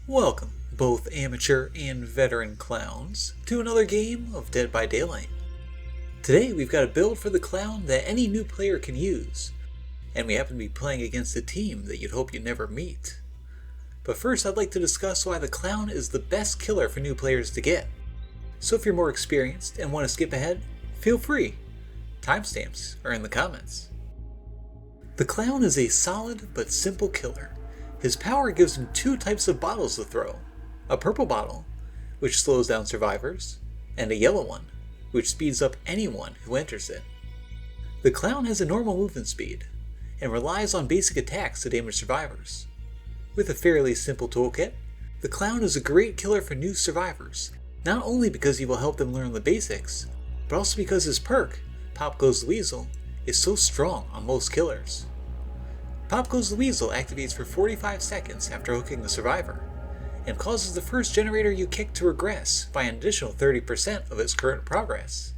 Welcome, both amateur and veteran clowns, to another game of Dead by Daylight. Today we've got a build for the clown that any new player can use, and we happen to be playing against a team that you'd hope you'd never meet. But first I'd like to discuss why the clown is the best killer for new players to get. So if you're more experienced and want to skip ahead, feel free. Timestamps are in the comments. The clown is a solid but simple killer. His power gives him two types of bottles to throw. A purple bottle, which slows down survivors, and a yellow one, which speeds up anyone who enters it. The clown has a normal movement speed, and relies on basic attacks to damage survivors. With a fairly simple toolkit, the clown is a great killer for new survivors, not only because he will help them learn the basics, but also because his perk, Pop Goes the Weasel, is so strong on most killers. Pop Goes the Weasel activates for 45 seconds after hooking the survivor, and causes the first generator you kick to regress by an additional 30% of its current progress.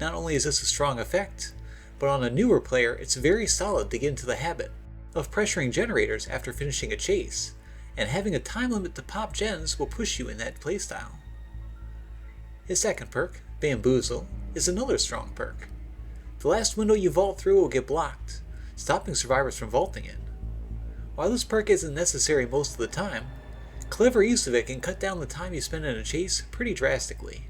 Not only is this a strong effect, but on a newer player it's very solid to get into the habit of pressuring generators after finishing a chase, and having a time limit to pop gens will push you in that playstyle. His second perk, Bamboozle, is another strong perk. The last window you vault through will get blocked, stopping survivors from vaulting it. While this perk isn't necessary most of the time, clever use of it can cut down the time you spend in a chase pretty drastically.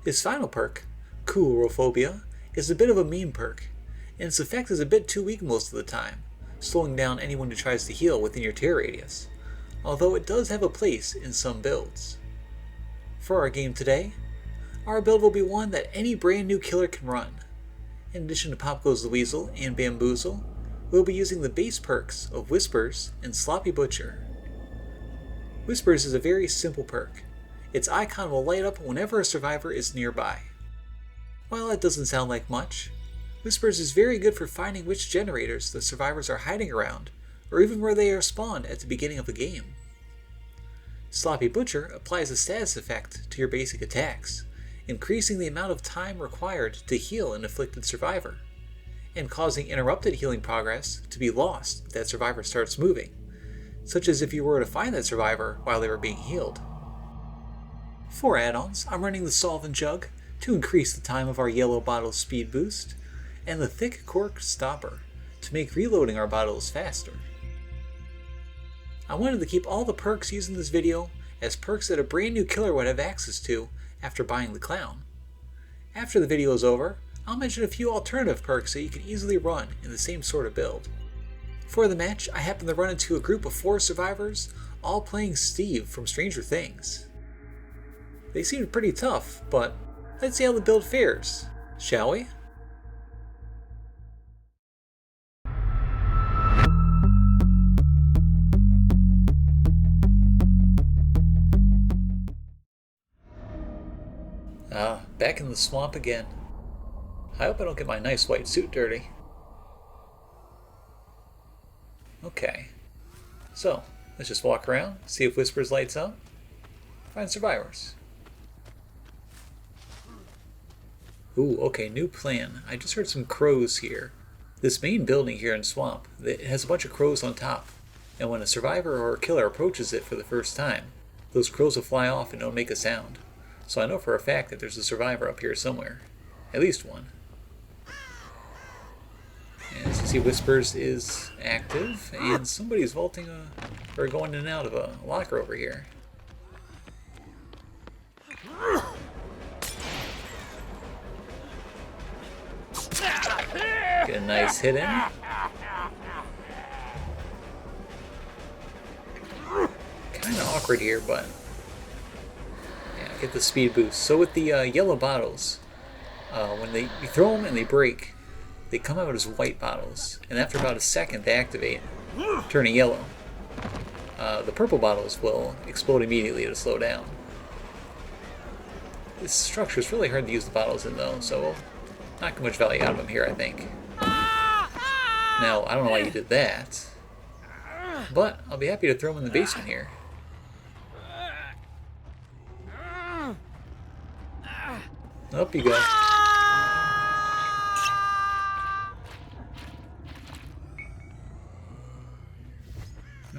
His final perk, Coulrophobia, is a bit of a meme perk, and its effect is a bit too weak most of the time, slowing down anyone who tries to heal within your tear radius, although it does have a place in some builds. For our game today, our build will be one that any brand new killer can run. In addition to Pop Goes the Weasel and Bamboozle, we'll be using the base perks of Whispers and Sloppy Butcher. Whispers is a very simple perk. Its icon will light up whenever a survivor is nearby. While that doesn't sound like much, Whispers is very good for finding which generators the survivors are hiding around, or even where they are spawned at the beginning of the game. Sloppy Butcher applies a status effect to your basic attacks, increasing the amount of time required to heal an afflicted survivor, and causing interrupted healing progress to be lost if that survivor starts moving, such as if you were to find that survivor while they were being healed. For add-ons, I'm running the Solvent Jug to increase the time of our yellow bottle's speed boost, and the Thick Cork Stopper to make reloading our bottles faster. I wanted to keep all the perks used in this video as perks that a brand new killer would have access to after buying the clown. After the video is over, I'll mention a few alternative perks that you can easily run in the same sort of build. For the match, I happened to run into a group of 4 survivors, all playing Steve from Stranger Things. They seemed pretty tough, but let's see how the build fares, shall we? Back in the swamp again. I hope I don't get my nice white suit dirty. Okay, so let's just walk around, see if Whispers lights up, find survivors. Ooh, okay, new plan. I just heard some crows here. This main building here in Swamp, it has a bunch of crows on top, and when a survivor or a killer approaches it for the first time, those crows will fly off and don't make a sound. So I know for a fact that there's a survivor up here somewhere. At least one. And as you see, Whispers is active, and somebody's vaulting or going in and out of a locker over here. Get a nice hit in. Kinda awkward here, but get the speed boost. So with the yellow bottles, when you throw them and they break, they come out as white bottles, and after about a second they activate, turning yellow. The purple bottles will explode immediately to slow down. This structure is really hard to use the bottles in though, so we'll not get much value out of them here, I think. Now, I don't know why you did that, but I'll be happy to throw them in the basement here. Up you go.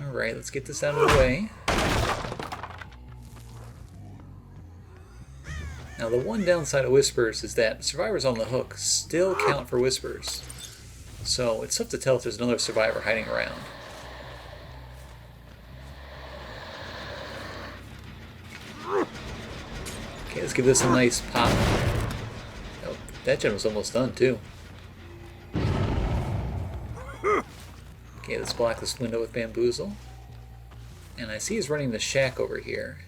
Alright, let's get this out of the way. Now the one downside of Whispers is that survivors on the hook still count for Whispers. So it's tough to tell if there's another survivor hiding around. Okay, let's give this a nice pop. Oh, that gen was almost done too. Okay, let's block this window with Bamboozle. And I see he's running the shack over here.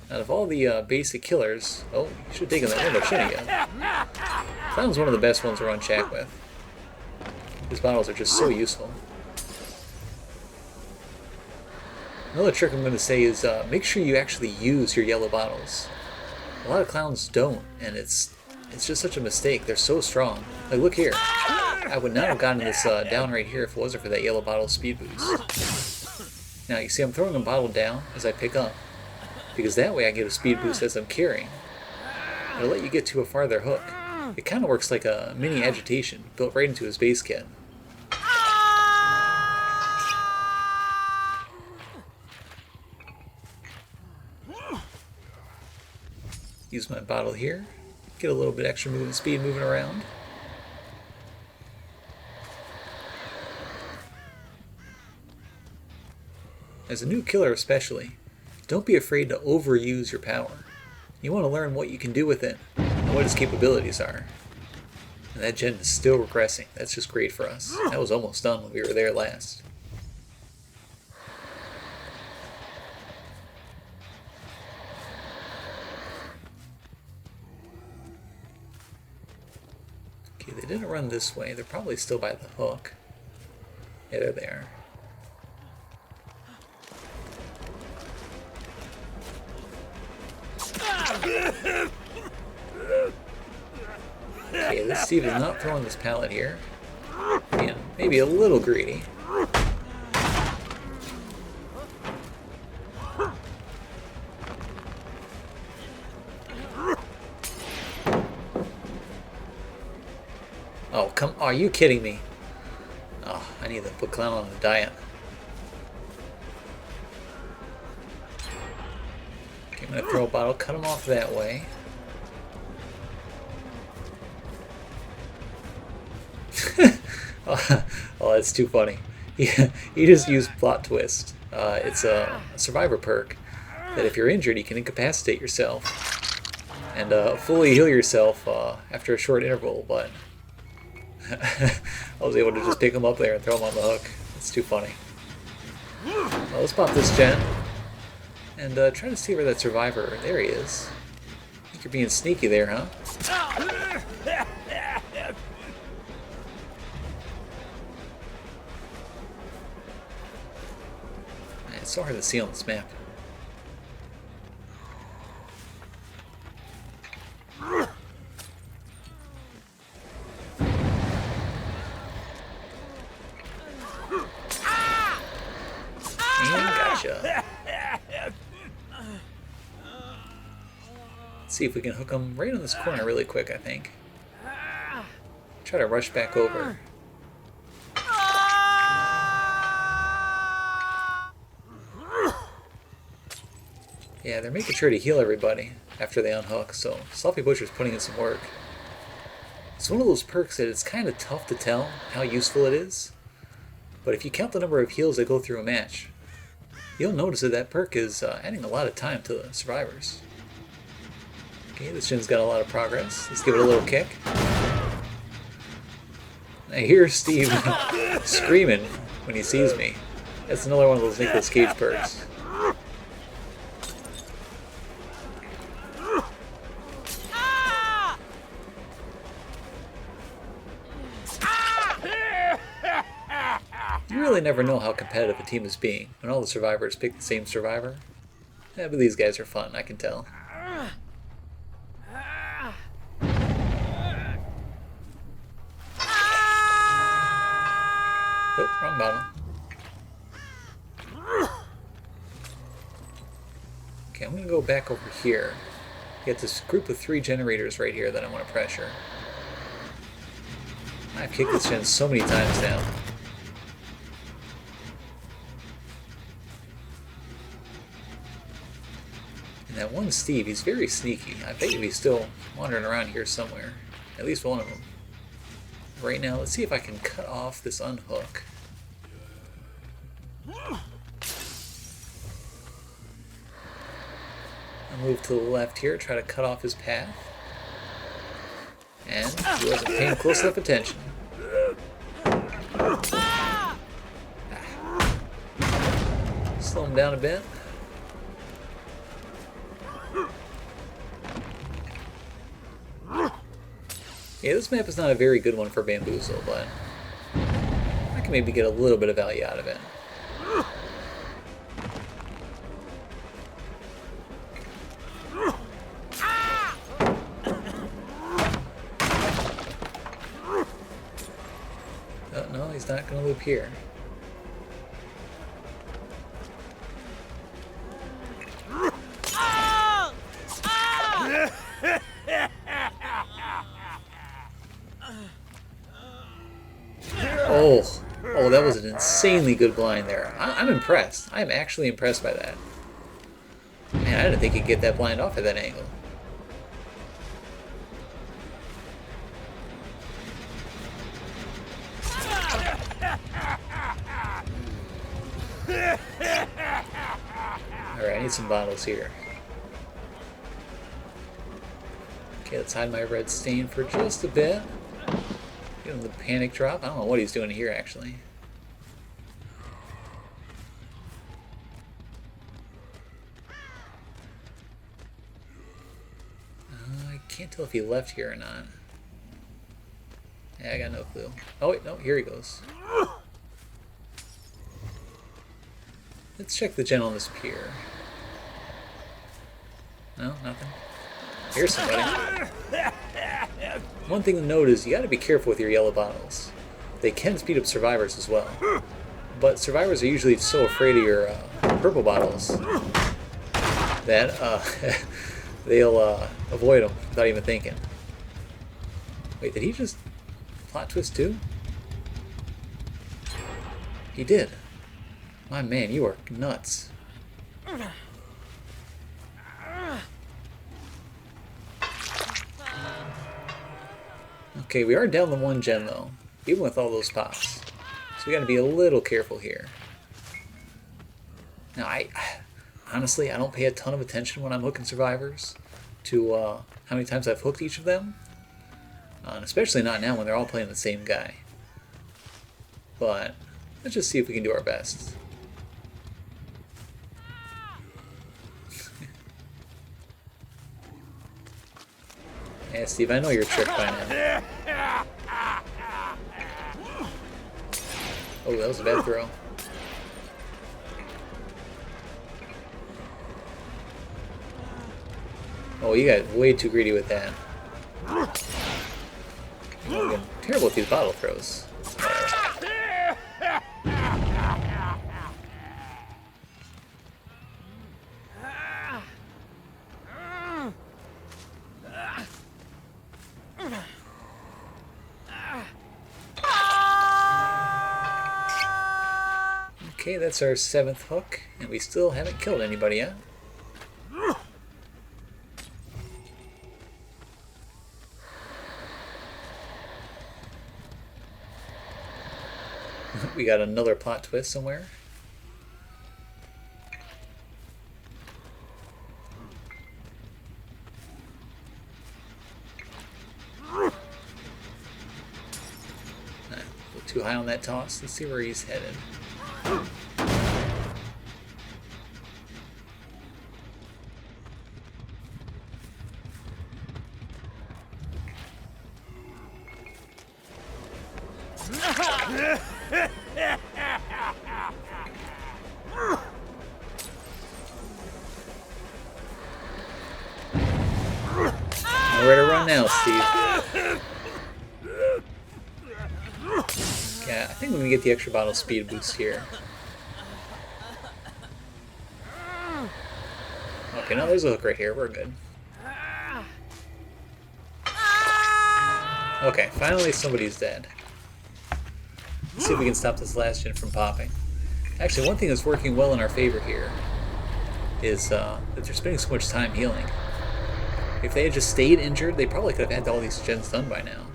Out of all the basic killers... Oh, you should have taken that window, shouldn't you? Clown's one of the best ones to run shack with. These bottles are just so useful. Another trick I'm going to say is make sure you actually use your yellow bottles. A lot of clowns don't, and it's just such a mistake. They're so strong. Like, look here. I would not have gotten this down right here if it wasn't for that yellow bottle speed boost. Now, you see I'm throwing a bottle down as I pick up, because that way I get a speed boost as I'm carrying. It'll let you get to a farther hook. It kind of works like a mini agitation built right into his base kit. Use my bottle here, get a little bit extra movement speed moving around. As a new killer especially, don't be afraid to overuse your power. You want to learn what you can do with it and what its capabilities are. And that gen is still regressing. That's just great for us. That was almost done when we were there last. Okay, they didn't run this way. They're probably still by the hook. Yeah, there they are. Okay, this Steve is not throwing this pallet here. Yeah, maybe a little greedy. Oh, come on, are you kidding me? Oh, I need to put Clown on a diet. Okay, I'm gonna throw a bottle, cut him off that way. Oh, that's too funny. He just used Plot Twist. It's a survivor perk that if you're injured, you can incapacitate yourself and fully heal yourself after a short interval, but I was able to just pick him up there and throw him on the hook. It's too funny. Well, let's pop this gen and try to see where that survivor... There he is. I think you're being sneaky there, huh? It's so hard to see on this map. And gotcha. Let's see if we can hook him right on this corner really quick, I think. Try to rush back over. Yeah, they're making sure to heal everybody after they unhook, so Sloppy Butcher's putting in some work. It's one of those perks that it's kind of tough to tell how useful it is, but if you count the number of heals that go through a match, you'll notice that that perk is adding a lot of time to the survivors. Okay, this gen's got a lot of progress. Let's give it a little kick. I hear Steve screaming when he sees me. That's another one of those Nicolas Cage perks. You really never know how competitive a team is being when all the survivors pick the same survivor. Yeah, but these guys are fun, I can tell. Oh, wrong bottle. Okay, I'm going to go back over here. Get this group of 3 generators right here that I want to pressure. I've kicked this gen so many times now. And that one Steve, he's very sneaky. I bet you he's still wandering around here somewhere. At least one of them. Right now, let's see if I can cut off this unhook. I'll move to the left here, try to cut off his path. And he wasn't paying close enough attention. Slow him down a bit. Yeah, this map is not a very good one for Bamboozle, but I can maybe get a little bit of value out of it. Oh, no, he's not going to loop here. Oh, that was an insanely good blind there. I'm impressed. I'm actually impressed by that. Man, I didn't think he'd get that blind off at that angle. Alright, I need some bottles here. Okay, let's hide my red stain for just a bit. Give him the panic drop. I don't know what he's doing here, actually. I can't tell if he left here or not. Yeah, I got no clue. Oh, wait, no, here he goes. Let's check the gen on this pier. No, nothing. Here's somebody. One thing to note is you gotta be careful with your yellow bottles. They can speed up survivors as well. But survivors are usually so afraid of your purple bottles that they'll avoid them without even thinking. Wait, did he just plot twist too? He did. My man, you are nuts. Okay, we are down to 1 gen though, even with all those pops. So we gotta be a little careful here. Now, honestly, I don't pay a ton of attention when I'm hooking survivors to how many times I've hooked each of them. And especially not now when they're all playing the same guy. But let's just see if we can do our best. Yeah, Steve, I know your trick by now. Oh, that was a bad throw. Oh, you got way too greedy with that. You're getting terrible with these bottle throws. Okay, that's our 7th hook, and we still haven't killed anybody yet. We got another plot twist somewhere. Too high on that toss. Let's see where he's headed. Nowhere to run now, Steve. Yeah, I think we can get the extra bottle speed boost here. Okay, now there's a hook right here. We're good. Okay, finally somebody's dead. Let's see if we can stop this last gen from popping. Actually, one thing that's working well in our favor here is that they're spending so much time healing. If they had just stayed injured, they probably could have had all these gens done by now.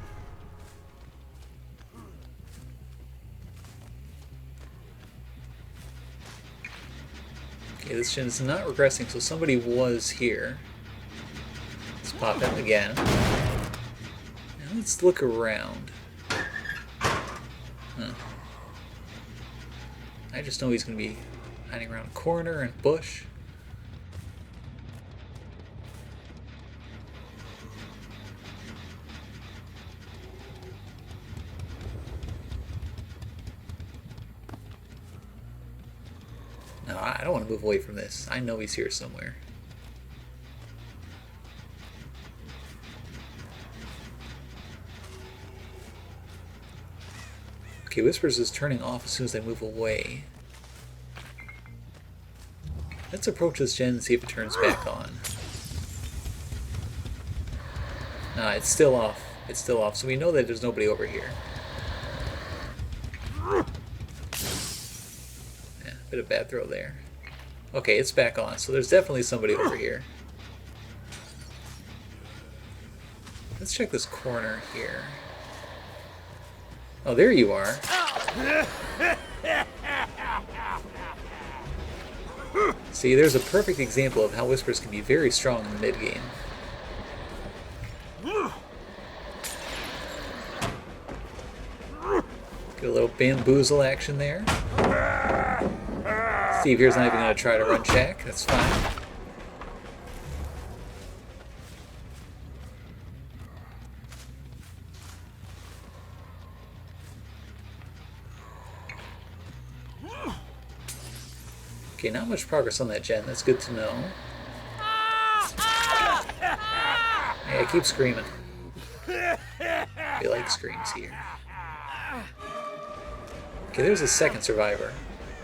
Okay, this gen's not regressing, so somebody was here. Let's pop in again. Now let's look around. Huh. I just know he's going to be hiding around a corner and bush. No, I don't want to move away from this. I know he's here somewhere. Okay, Whispers is turning off as soon as they move away. Let's approach this gen and see if it turns back on. Nah, it's still off. It's still off, so we know that there's nobody over here. Yeah, bit of bad throw there. Okay, it's back on, so there's definitely somebody over here. Let's check this corner here. Oh, there you are. See, there's a perfect example of how Whispers can be very strong in the mid-game. Get a little bamboozle action there. Steve here's not even going to try to run check. That's fine. Okay, not much progress on that gen. That's good to know. Yeah, keep screaming. We like screams here. Okay, there's a second survivor.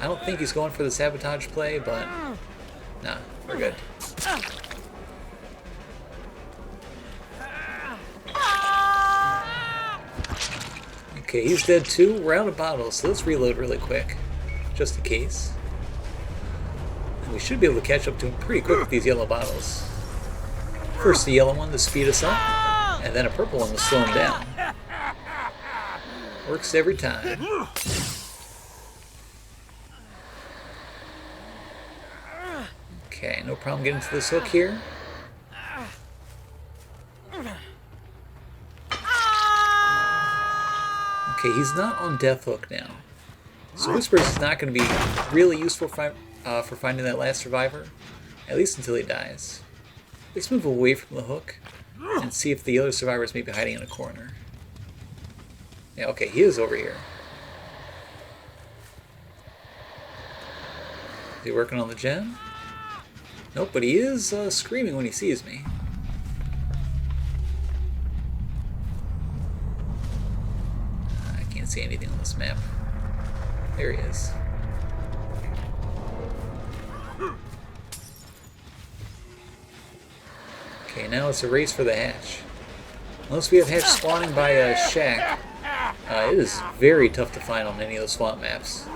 I don't think he's going for the sabotage play, but nah, we're good. Okay, he's dead too. We're out of bottles, so let's reload really quick, just in case. And we should be able to catch up to him pretty quick with these yellow bottles. First the yellow one to speed us up, and then a purple one to slow him down. Works every time. Okay, no problem getting to this hook here. Okay, he's not on death hook now. So Whispers is not going to be really useful for finding that last survivor, at least until he dies. Let's move away from the hook and see if the other survivors may be hiding in a corner. Yeah, okay, he is over here. Is he working on the gen? Nope, but he is screaming when he sees me. I can't see anything on this map. There he is. Okay, now it's a race for the hatch. Unless we have hatch spawning by a shack, it is very tough to find on any of those swamp maps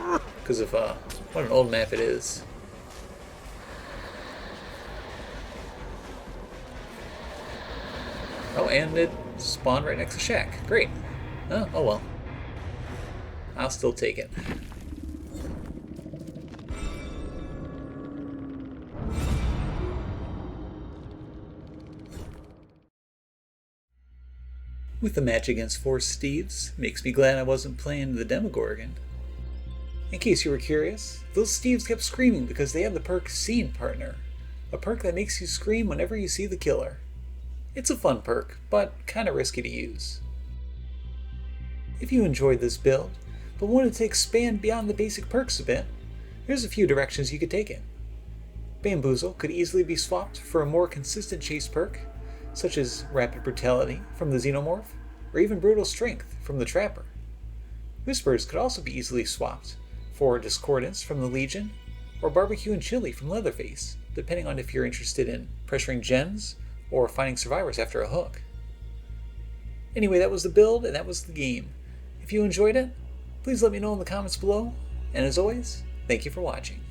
because of what an old map it is. Oh, and it spawned right next to shack. Great. Oh well. I'll still take it. With the match against 4 Steves, makes me glad I wasn't playing the Demogorgon. In case you were curious, those Steves kept screaming because they have the perk Scene Partner, a perk that makes you scream whenever you see the killer. It's a fun perk, but kinda risky to use. If you enjoyed this build, but wanted to expand beyond the basic perks a bit, here's a few directions you could take it. Bamboozle could easily be swapped for a more consistent chase perk, such as Rapid Brutality from the Xenomorph, or even Brutal Strength from the Trapper. Whispers could also be easily swapped for Discordance from the Legion, or Barbecue and Chili from Leatherface, depending on if you're interested in pressuring gens or finding survivors after a hook. Anyway, that was the build and that was the game. If you enjoyed it, please let me know in the comments below, and as always, thank you for watching.